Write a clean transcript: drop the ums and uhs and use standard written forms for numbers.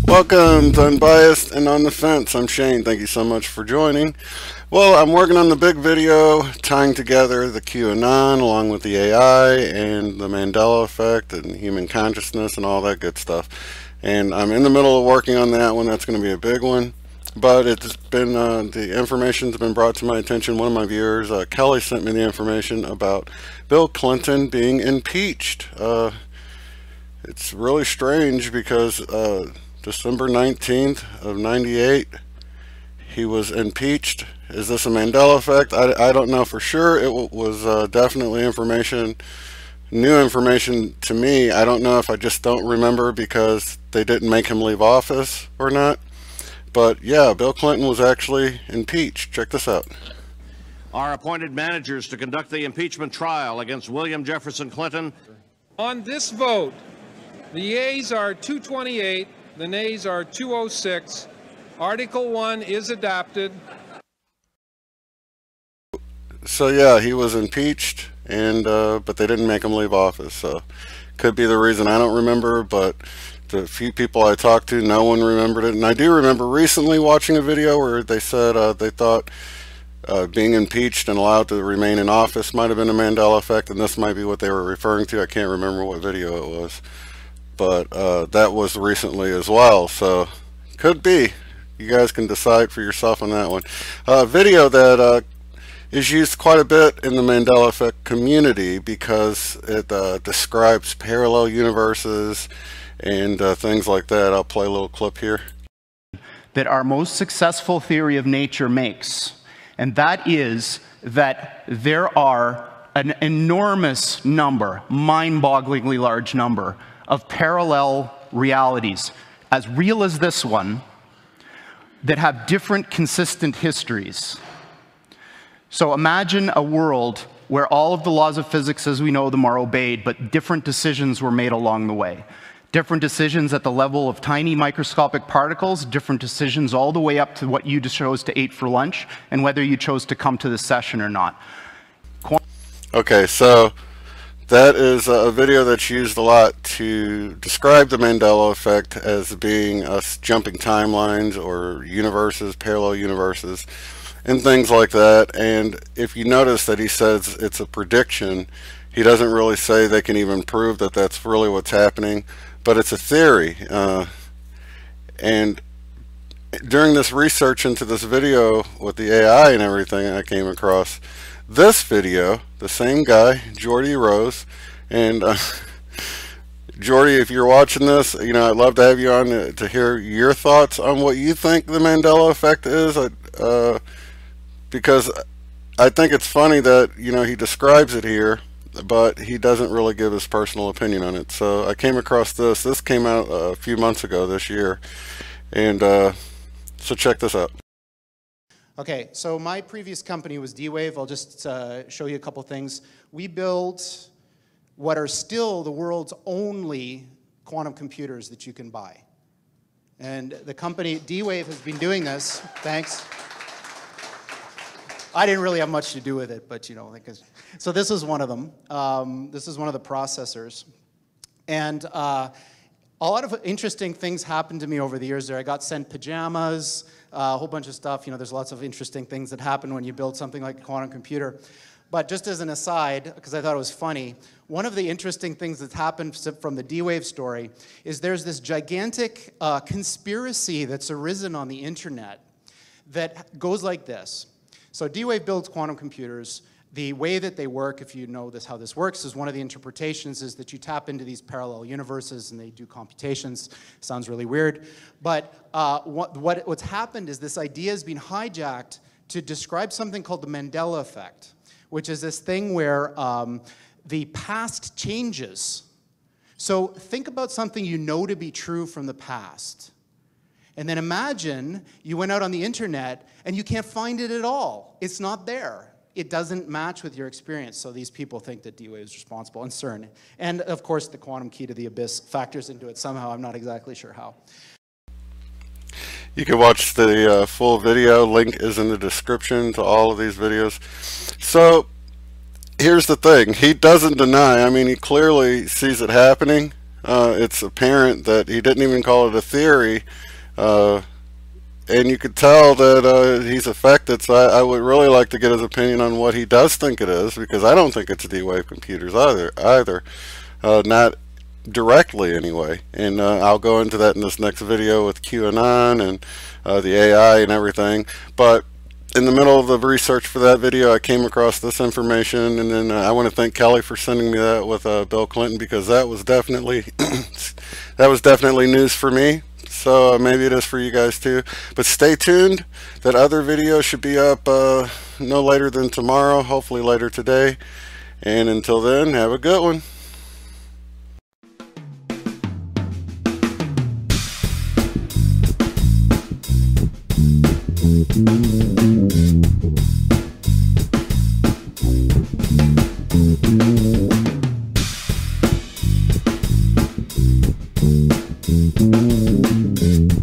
Welcome to Unbiased and On the Fence. I'm Shane. Thank you so much for joining. Well, I'm working on the big video tying together the QAnon along with the AI and the Mandela Effect and human consciousness and all that good stuff. And I'm in the middle of working on that one. That's going to be a big one. But it's been, the information's been brought to my attention. One of my viewers, Kelly, sent me the information about Bill Clinton being impeached. It's really strange because December 19th of 98, he was impeached. Is this a Mandela Effect? I don't know for sure. It was definitely information, new information to me. I don't know if I just don't remember because they didn't make him leave office or not. But yeah, Bill Clinton was actually impeached. Check this out. Are appointed managers to conduct the impeachment trial against William Jefferson Clinton. On this vote, the yeas are 228, the nays are 206. Article 1 is adopted. So yeah, he was impeached, and but they didn't make him leave office. So could be the reason. I don't remember, but the few people I talked to, no one remembered it. And I do remember recently watching a video where they said they thought being impeached and allowed to remain in office might have been a Mandela Effect, and this might be what they were referring to. I can't remember what video it was, but that was recently as well. So could be. You guys can decide for yourself on that one. Video that is used quite a bit in the Mandela Effect community because it describes parallel universes and things like that. I'll play a little clip here. That our most successful theory of nature makes, and that is that there are an enormous number, mind-bogglingly large number, of parallel realities, as real as this one, that have different consistent histories. So imagine a world where all of the laws of physics as we know them are obeyed, but different decisions were made along the way. Different decisions at the level of tiny microscopic particles, different decisions all the way up to what you chose to eat for lunch, and whether you chose to come to this session or not. Okay, so that is a video that's used a lot to describe the Mandela Effect as being us jumping timelines or universes, parallel universes, and things like that. And if you notice that he says it's a prediction, he doesn't really say they can even prove that that's really what's happening, but it's a theory. And during this research into this video with the AI and everything, I came across this video, the same guy, Geordie Rose. And Geordie, if you're watching this, you know, I'd love to have you on to hear your thoughts on what you think the Mandela Effect is, because I think it's funny that, you know, he describes it here, but he doesn't really give his personal opinion on it. So I came across this. This came out a few months ago this year, and so check this out. Okay, so my previous company was Dwave. I'll just show you a couple things. We built what are still the world's only quantum computers that you can buy. And the company, Dwave, has been doing this. Thanks. I didn't really have much to do with it, but you know, so this is one of them. This is one of the processors. And a lot of interesting things happened to me over the years there. I got sent pajamas, a whole bunch of stuff. You know, there's lots of interesting things that happen when you build something like a quantum computer. But just as an aside, because I thought it was funny, one of the interesting things that's happened from the D-Wave story is there's this gigantic conspiracy that's arisen on the internet that goes like this. So D-Wave builds quantum computers. The way that they work, if you know how this works, is one of the interpretations is that you tap into these parallel universes and they do computations. Sounds really weird. But what's happened is this idea has been hijacked to describe something called the Mandela Effect, which is this thing where the past changes. So think about something you know to be true from the past. And then imagine you went out on the internet and you can't find it at all. It's not there. It doesn't match with your experience. So these people think that D-Wave is responsible, and CERN. And of course, the quantum key to the abyss factors into it somehow. I'm not exactly sure how. You can watch the full video. Link is in the description to all of these videos. So here's the thing. He doesn't deny. I mean, he clearly sees it happening. It's apparent that he didn't even call it a theory. And you could tell that he's affected, so I would really like to get his opinion on what he does think it is, because I don't think it's D-Wave computers either. Not directly anyway. And I'll go into that in this next video with QAnon and the AI and everything. But in the middle of the research for that video, I came across this information, and then I want to thank Kelly for sending me that with Bill Clinton, because that was definitely news for me. So maybe it is for you guys too. But stay tuned. That other video should be up no later than tomorrow, hopefully later today. And until then, have a good one.